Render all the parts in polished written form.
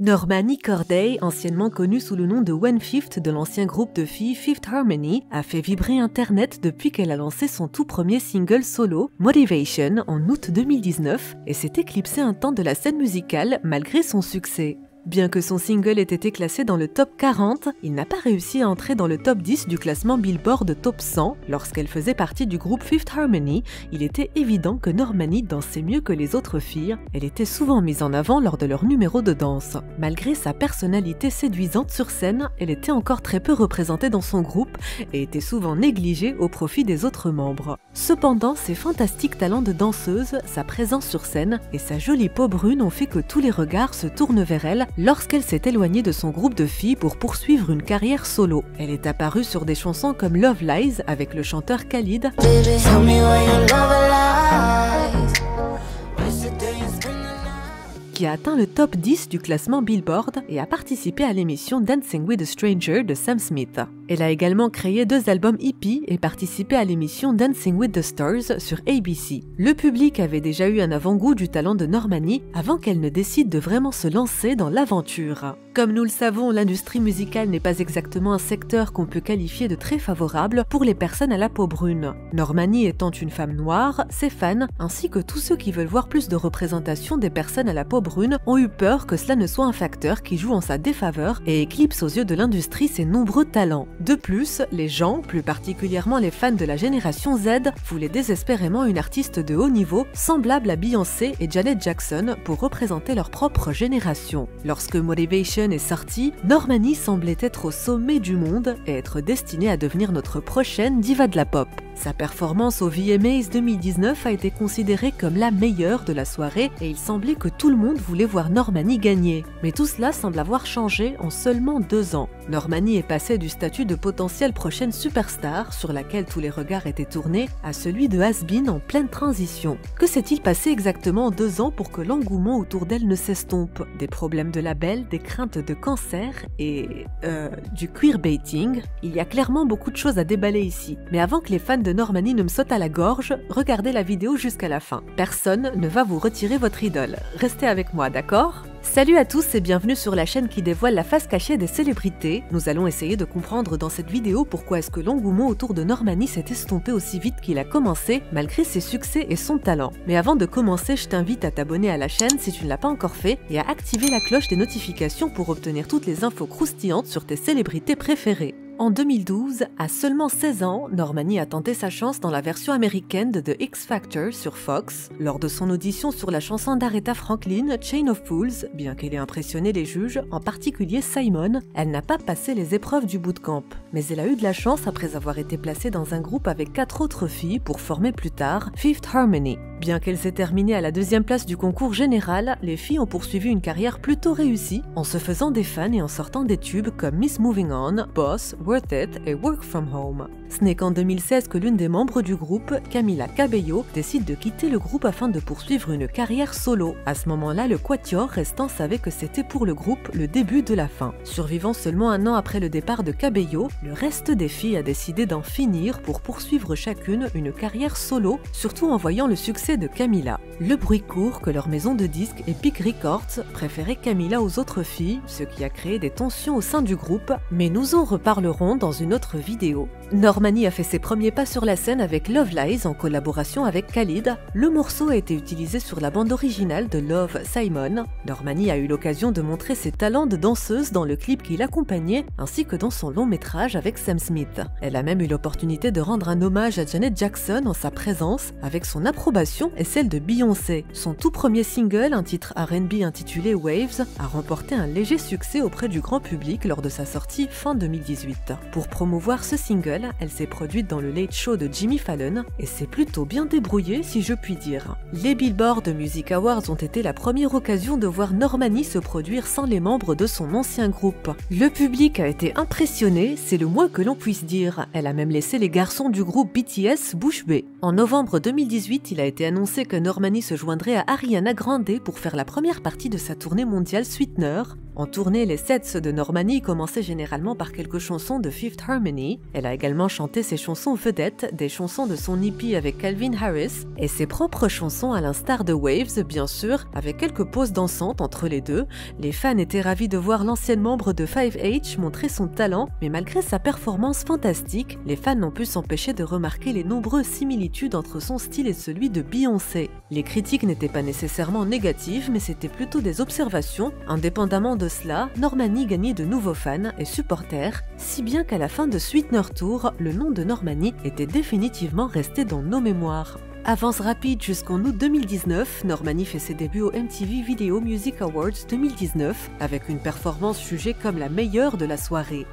Normani Corday, anciennement connue sous le nom de One Fifth de l'ancien groupe de filles Fifth Harmony, a fait vibrer Internet depuis qu'elle a lancé son tout premier single solo, Motivation, en août 2019, et s'est éclipsée un temps de la scène musicale malgré son succès. Bien que son single ait été classé dans le top 40, il n'a pas réussi à entrer dans le top 10 du classement Billboard Top 100. Lorsqu'elle faisait partie du groupe Fifth Harmony, il était évident que Normani dansait mieux que les autres filles. Elle était souvent mise en avant lors de leurs numéros de danse. Malgré sa personnalité séduisante sur scène, elle était encore très peu représentée dans son groupe et était souvent négligée au profit des autres membres. Cependant, ses fantastiques talents de danseuse, sa présence sur scène et sa jolie peau brune ont fait que tous les regards se tournent vers elle lorsqu'elle s'est éloignée de son groupe de filles pour poursuivre une carrière solo. Elle est apparue sur des chansons comme Love Lies avec le chanteur Khalid, qui a atteint le top 10 du classement Billboard et a participé à l'émission Dancing with a Stranger de Sam Smith. Elle a également créé 2 albums hippies et participé à l'émission Dancing with the Stars sur ABC. Le public avait déjà eu un avant-goût du talent de Normani avant qu'elle ne décide de vraiment se lancer dans l'aventure. Comme nous le savons, l'industrie musicale n'est pas exactement un secteur qu'on peut qualifier de très favorable pour les personnes à la peau brune. Normani étant une femme noire, ses fans, ainsi que tous ceux qui veulent voir plus de représentation des personnes à la peau brune, ont eu peur que cela ne soit un facteur qui joue en sa défaveur et éclipse aux yeux de l'industrie ses nombreux talents. De plus, les gens, plus particulièrement les fans de la génération Z, voulaient désespérément une artiste de haut niveau, semblable à Beyoncé et Janet Jackson, pour représenter leur propre génération. Lorsque Motivation est sortie, Normani semblait être au sommet du monde et être destinée à devenir notre prochaine diva de la pop. Sa performance au VMAs 2019 a été considérée comme la meilleure de la soirée et il semblait que tout le monde voulait voir Normani gagner. Mais tout cela semble avoir changé en seulement 2 ans. Normani est passée du statut de potentielle prochaine superstar, sur laquelle tous les regards étaient tournés, à celui de has-been en pleine transition. Que s'est-il passé exactement en 2 ans pour que l'engouement autour d'elle ne s'estompe? Des problèmes de label, des craintes de cancer et... du queerbaiting? Il y a clairement beaucoup de choses à déballer ici. Mais avant que les fans de Normani ne me sautent à la gorge, regardez la vidéo jusqu'à la fin. Personne ne va vous retirer votre idole. Restez avec moi, d'accord ? Salut à tous et bienvenue sur la chaîne qui dévoile la face cachée des célébrités. Nous allons essayer de comprendre dans cette vidéo pourquoi est-ce que l'engouement autour de Normani s'est estompé aussi vite qu'il a commencé, malgré ses succès et son talent. Mais avant de commencer, je t'invite à t'abonner à la chaîne si tu ne l'as pas encore fait et à activer la cloche des notifications pour obtenir toutes les infos croustillantes sur tes célébrités préférées. En 2012, à seulement 16 ans, Normani a tenté sa chance dans la version américaine de The X Factor sur Fox. Lors de son audition sur la chanson d'Aretha Franklin, Chain of Fools, bien qu'elle ait impressionné les juges, en particulier Simon, elle n'a pas passé les épreuves du bootcamp. Mais elle a eu de la chance après avoir été placée dans un groupe avec 4 autres filles pour former plus tard Fifth Harmony. Bien qu'elle s'ait terminée à la 2e place du concours général, les filles ont poursuivi une carrière plutôt réussie en se faisant des fans et en sortant des tubes comme Miss Moving On, Boss, Worth It et Work From Home. Ce n'est qu'en 2016 que l'une des membres du groupe, Camila Cabello, décide de quitter le groupe afin de poursuivre une carrière solo. À ce moment-là, le quatuor restant savait que c'était pour le groupe le début de la fin. Survivant seulement 1 an après le départ de Cabello, le reste des filles a décidé d'en finir pour poursuivre chacune une carrière solo, surtout en voyant le succès de Camila. Le bruit court que leur maison de disques Epic Records préférait Camila aux autres filles, ce qui a créé des tensions au sein du groupe, mais nous en reparlerons dans une autre vidéo. Normani a fait ses premiers pas sur la scène avec Love Lies en collaboration avec Khalid. Le morceau a été utilisé sur la bande originale de Love, Simon. Normani a eu l'occasion de montrer ses talents de danseuse dans le clip qui l'accompagnait, ainsi que dans son long métrage avec Sam Smith. Elle a même eu l'opportunité de rendre un hommage à Janet Jackson en sa présence, avec son approbation et celle de Beyoncé. Son tout premier single, un titre R&B intitulé Waves, a remporté un léger succès auprès du grand public lors de sa sortie fin 2018. Pour promouvoir ce single, elle s'est produite dans le Late Show de Jimmy Fallon et s'est plutôt bien débrouillée si je puis dire. Les Billboard Music Awards ont été la première occasion de voir Normani se produire sans les membres de son ancien groupe. Le public a été impressionné, c'est le moins que l'on puisse dire. Elle a même laissé les garçons du groupe BTS bouche bée. En novembre 2018, il a été annoncé que Normani se joindrait à Ariana Grande pour faire la première partie de sa tournée mondiale Sweetener. En tournée, les sets de Normani commençaient généralement par quelques chansons de Fifth Harmony. Elle a également chanté ses chansons vedettes, des chansons de son hippie avec Calvin Harris, et ses propres chansons à l'instar de Waves, bien sûr, avec quelques pauses dansantes entre les deux. Les fans étaient ravis de voir l'ancienne membre de 5H montrer son talent, mais malgré sa performance fantastique, les fans n'ont pu s'empêcher de remarquer les nombreuses similitudes entre son style et celui de Beyoncé. Les critiques n'étaient pas nécessairement négatives, mais c'était plutôt des observations. Indépendamment de cela, Normani gagnait de nouveaux fans et supporters, si bien qu'à la fin de Sweetener Tour, le nom de Normani était définitivement resté dans nos mémoires. Avance rapide jusqu'en août 2019, Normani fait ses débuts au MTV Video Music Awards 2019 avec une performance jugée comme la meilleure de la soirée.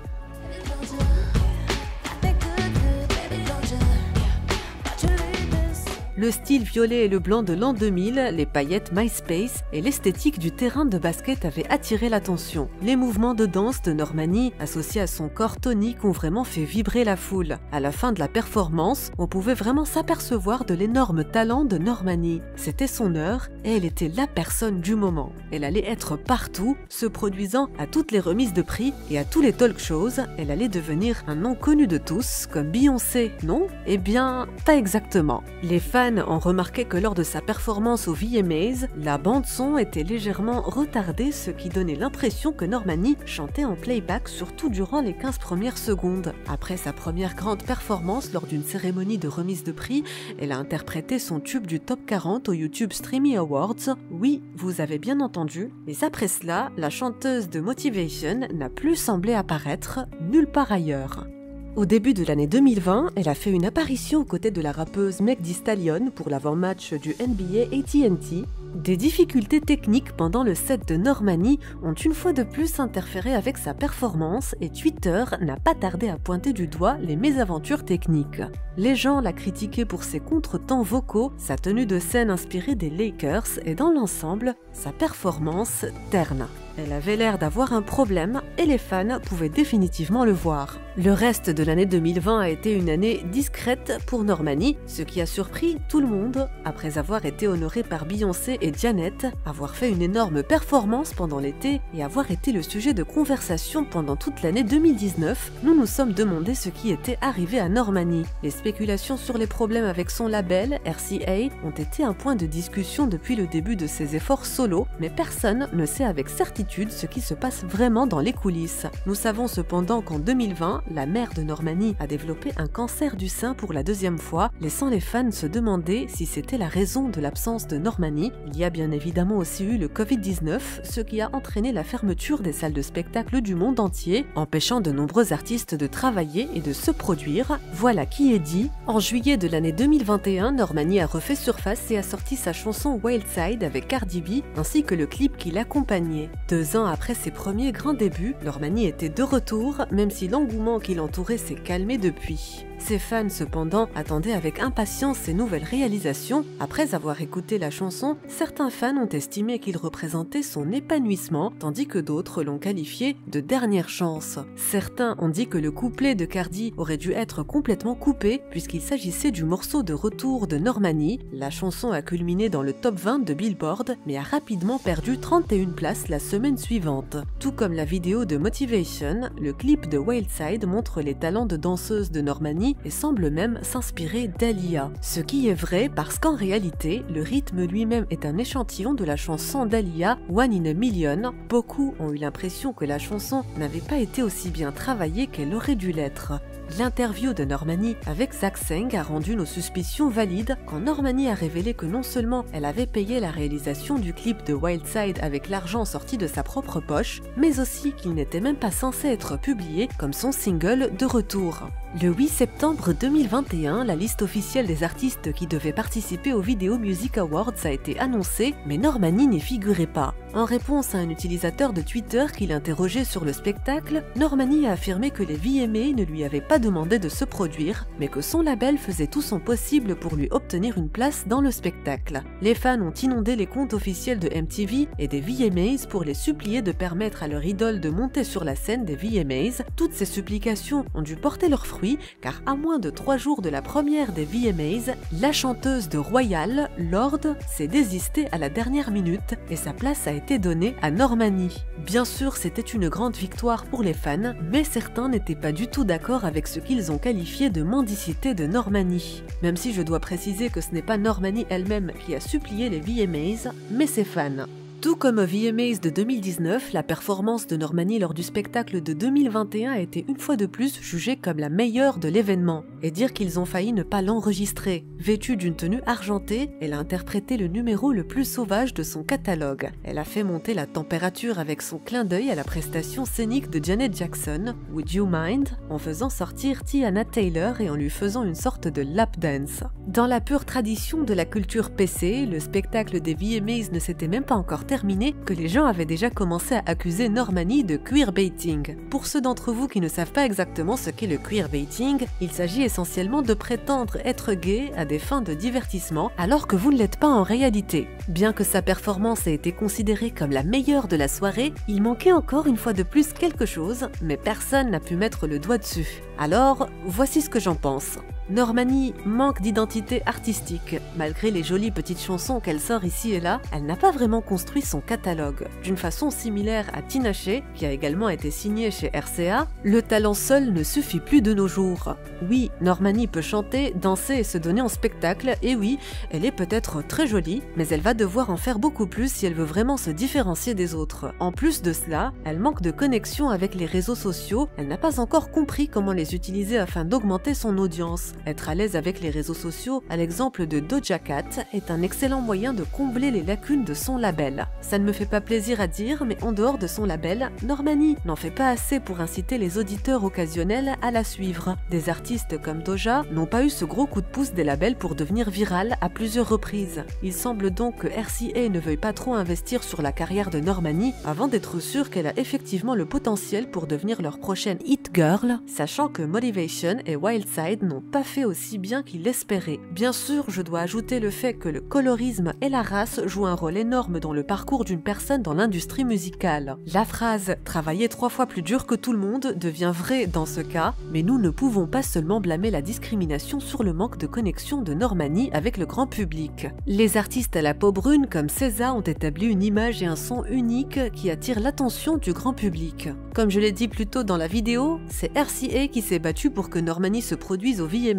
Le style violet et le blanc de l'an 2000, les paillettes MySpace et l'esthétique du terrain de basket avaient attiré l'attention. Les mouvements de danse de Normani, associés à son corps tonique, ont vraiment fait vibrer la foule. À la fin de la performance, on pouvait vraiment s'apercevoir de l'énorme talent de Normani. C'était son heure et elle était la personne du moment. Elle allait être partout, se produisant à toutes les remises de prix et à tous les talk shows. Elle allait devenir un nom connu de tous, comme Beyoncé, non? Eh bien, pas exactement. Les fans ont remarqué que lors de sa performance aux VMAs, la bande-son était légèrement retardée, ce qui donnait l'impression que Normani chantait en playback, surtout durant les 15 premières secondes. Après sa première grande performance lors d'une cérémonie de remise de prix, elle a interprété son tube du top 40 au YouTube Streamy Awards. Oui, vous avez bien entendu, mais après cela, la chanteuse de Motivation n'a plus semblé apparaître nulle part ailleurs. Au début de l'année 2020, elle a fait une apparition aux côtés de la rappeuse Meg Thee Stallion pour l'avant-match du NBA AT&T. Des difficultés techniques pendant le set de Normani ont une fois de plus interféré avec sa performance et Twitter n'a pas tardé à pointer du doigt les mésaventures techniques. Les gens la critiquaient pour ses contretemps vocaux, sa tenue de scène inspirée des Lakers et dans l'ensemble, sa performance terne. Elle avait l'air d'avoir un problème et les fans pouvaient définitivement le voir. Le reste de l'année 2020 a été une année discrète pour Normani, ce qui a surpris tout le monde après avoir été honorée par Beyoncé et Janet, avoir fait une énorme performance pendant l'été et avoir été le sujet de conversation pendant toute l'année 2019. Nous nous sommes demandé ce qui était arrivé à Normani. Les spéculations sur les problèmes avec son label, RCA, ont été un point de discussion depuis le début de ses efforts solo, mais personne ne sait avec certitude ce qui se passe vraiment dans les coulisses. Nous savons cependant qu'en 2020, la mère de Normani a développé un cancer du sein pour la deuxième fois, laissant les fans se demander si c'était la raison de l'absence de Normani. Il y a bien évidemment aussi eu le Covid-19, ce qui a entraîné la fermeture des salles de spectacle du monde entier, empêchant de nombreux artistes de travailler et de se produire. Voilà qui est dit. En juillet de l'année 2021, Normani a refait surface et a sorti sa chanson Wild Side avec Cardi B, ainsi que le clip qui l'accompagnait. 2 ans après ses premiers grands débuts, Normani était de retour, même si l'engouement qui l'entourait s'est calmé depuis. Ses fans cependant attendaient avec impatience ses nouvelles réalisations. Après avoir écouté la chanson, certains fans ont estimé qu'il représentait son épanouissement, tandis que d'autres l'ont qualifié de dernière chance. Certains ont dit que le couplet de Cardi aurait dû être complètement coupé puisqu'il s'agissait du morceau de retour de Normani. La chanson a culminé dans le top 20 de Billboard, mais a rapidement perdu 31 places la semaine suivante. Tout comme la vidéo de Motivation, le clip de Wild Side montre les talents de danseuse de Normani et semble même s'inspirer d'Aaliyah. Ce qui est vrai parce qu'en réalité, le rythme lui-même est un échantillon de la chanson d'Aaliyah One in a Million. Beaucoup ont eu l'impression que la chanson n'avait pas été aussi bien travaillée qu'elle aurait dû l'être. L'interview de Normani avec Zach Sang a rendu nos suspicions valides quand Normani a révélé que non seulement elle avait payé la réalisation du clip de Wild Side avec l'argent sorti de sa propre poche, mais aussi qu'il n'était même pas censé être publié comme son single de retour. Le 8 septembre 2021, la liste officielle des artistes qui devaient participer aux Video Music Awards a été annoncée, mais Normani n'y figurait pas. En réponse à un utilisateur de Twitter qui l'interrogeait sur le spectacle, Normani a affirmé que les VMA ne lui avaient pas demandé de se produire, mais que son label faisait tout son possible pour lui obtenir une place dans le spectacle. Les fans ont inondé les comptes officiels de MTV et des VMAs pour les supplier de permettre à leur idole de monter sur la scène des VMAs. Toutes ces supplications ont dû porter leurs fruits, car à moins de 3 jours de la première des VMAs, la chanteuse de Royal, Lorde, s'est désistée à la dernière minute et sa place a été été donnée à Normani. Bien sûr, c'était une grande victoire pour les fans, mais certains n'étaient pas du tout d'accord avec ce qu'ils ont qualifié de mendicité de Normani. Même si je dois préciser que ce n'est pas Normani elle-même qui a supplié les VMAs, mais ses fans. Tout comme aux VMAs de 2019, la performance de Normani lors du spectacle de 2021 a été une fois de plus jugée comme la meilleure de l'événement. Et dire qu'ils ont failli ne pas l'enregistrer. Vêtue d'une tenue argentée, elle a interprété le numéro le plus sauvage de son catalogue. Elle a fait monter la température avec son clin d'œil à la prestation scénique de Janet Jackson, Would You Mind, en faisant sortir Teyana Taylor et en lui faisant une sorte de lap dance. Dans la pure tradition de la culture PC, le spectacle des VMAs ne s'était même pas encore terminé que les gens avaient déjà commencé à accuser Normani de queerbaiting. Pour ceux d'entre vous qui ne savent pas exactement ce qu'est le queerbaiting, il s'agit essentiellement de prétendre être gay à des fins de divertissement alors que vous ne l'êtes pas en réalité. Bien que sa performance ait été considérée comme la meilleure de la soirée, il manquait encore une fois de plus quelque chose, mais personne n'a pu mettre le doigt dessus. Alors, voici ce que j'en pense. Normani manque d'identité artistique. Malgré les jolies petites chansons qu'elle sort ici et là, elle n'a pas vraiment construit son catalogue. D'une façon similaire à Tinashe, qui a également été signée chez RCA, le talent seul ne suffit plus de nos jours. Oui, Normani peut chanter, danser et se donner en spectacle, et oui, elle est peut-être très jolie, mais elle va devoir en faire beaucoup plus si elle veut vraiment se différencier des autres. En plus de cela, elle manque de connexion avec les réseaux sociaux, elle n'a pas encore compris comment les utiliser afin d'augmenter son audience. Être à l'aise avec les réseaux sociaux, à l'exemple de Doja Cat, est un excellent moyen de combler les lacunes de son label. Ça ne me fait pas plaisir à dire, mais en dehors de son label, Normani n'en fait pas assez pour inciter les auditeurs occasionnels à la suivre. Des artistes comme Doja n'ont pas eu ce gros coup de pouce des labels pour devenir viral à plusieurs reprises. Il semble donc que RCA ne veuille pas trop investir sur la carrière de Normani avant d'être sûr qu'elle a effectivement le potentiel pour devenir leur prochaine hit girl, sachant que Motivation et Wildside n'ont pas fait aussi bien qu'il l'espérait. Bien sûr, je dois ajouter le fait que le colorisme et la race jouent un rôle énorme dans le parcours d'une personne dans l'industrie musicale. La phrase « travailler 3 fois plus dur que tout le monde » devient vraie dans ce cas, mais nous ne pouvons pas seulement blâmer la discrimination sur le manque de connexion de Normani avec le grand public. Les artistes à la peau brune comme SZA ont établi une image et un son unique qui attirent l'attention du grand public. Comme je l'ai dit plus tôt dans la vidéo, c'est RCA qui s'est battu pour que Normani se produise au VMAs,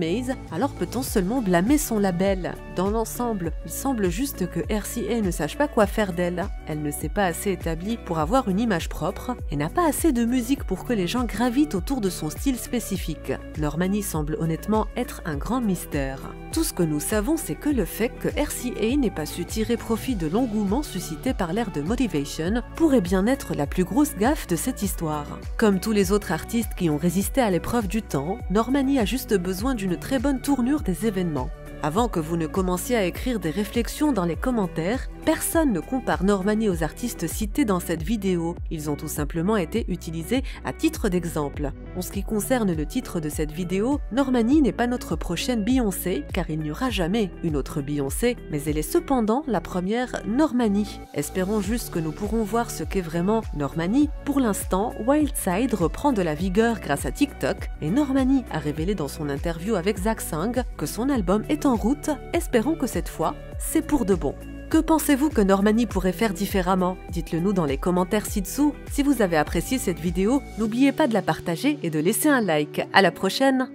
alors peut-on seulement blâmer son label? Dans l'ensemble, il semble juste que RCA ne sache pas quoi faire d'elle. Elle ne s'est pas assez établie pour avoir une image propre et n'a pas assez de musique pour que les gens gravitent autour de son style spécifique. Normani semble honnêtement être un grand mystère. Tout ce que nous savons, c'est que le fait que RCA n'ait pas su tirer profit de l'engouement suscité par l'ère de Motivation pourrait bien être la plus grosse gaffe de cette histoire. Comme tous les autres artistes qui ont résisté à l'épreuve du temps, Normani a juste besoin d'une très bonne tournure des événements. Avant que vous ne commenciez à écrire des réflexions dans les commentaires, personne ne compare Normani aux artistes cités dans cette vidéo. Ils ont tout simplement été utilisés à titre d'exemple. En ce qui concerne le titre de cette vidéo, Normani n'est pas notre prochaine Beyoncé, car il n'y aura jamais une autre Beyoncé, mais elle est cependant la première Normani. Espérons juste que nous pourrons voir ce qu'est vraiment Normani. Pour l'instant, Wildside reprend de la vigueur grâce à TikTok, et Normani a révélé dans son interview avec Zach Sang que son album est en route. Espérons que cette fois, c'est pour de bon. Que pensez-vous que Normani pourrait faire différemment? Dites-le nous dans les commentaires ci-dessous. Si vous avez apprécié cette vidéo, n'oubliez pas de la partager et de laisser un like. À la prochaine!